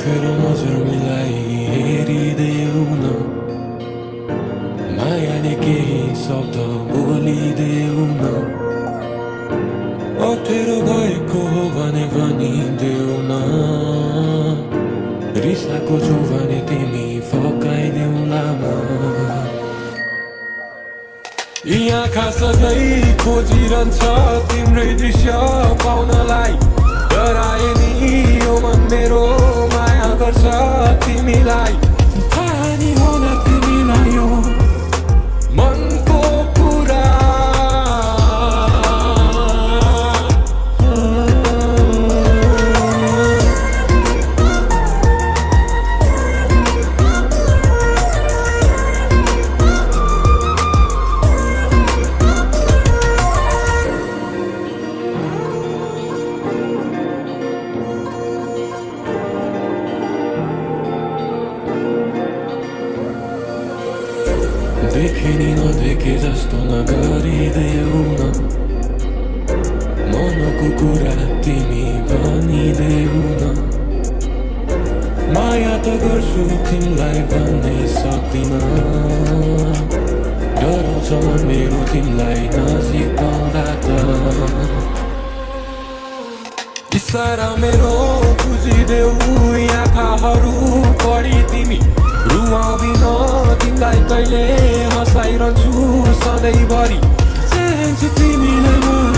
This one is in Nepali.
फेर नजर मिलाई हेरिदेऊ न मायाले केही शब्द बोलिदेऊ न अप्ठ्यारो भएको हो भने भनिदेऊ न रिसाको छु भने तिमी फकाइदेऊ लामा यी आँखा सधैँ खोजिरहन्छ तिम्रै दृश्य पाउनलाई डराए नि यो मन मेरो माया गर्छ तिमीलाई थाहा नि होला तिमीलाई यो मनको कुरा देखे नि नदेखे जस्तो नगरिदेऊ न मनको कुरा तिमी भनिदेऊ न माया त गर्छु तिमीलाई भन्नै सक्दिन डराउँछ मन मेरो तिमीलाई नजिक पाउँदा त इसारा मेरो बुझिदेऊ आँखाहरू पढी तिमी रुवाउँदिन तिमीलाई कहिले हँसाइरहन्छु सधैँभरि चाहन्छु तिमीलाई म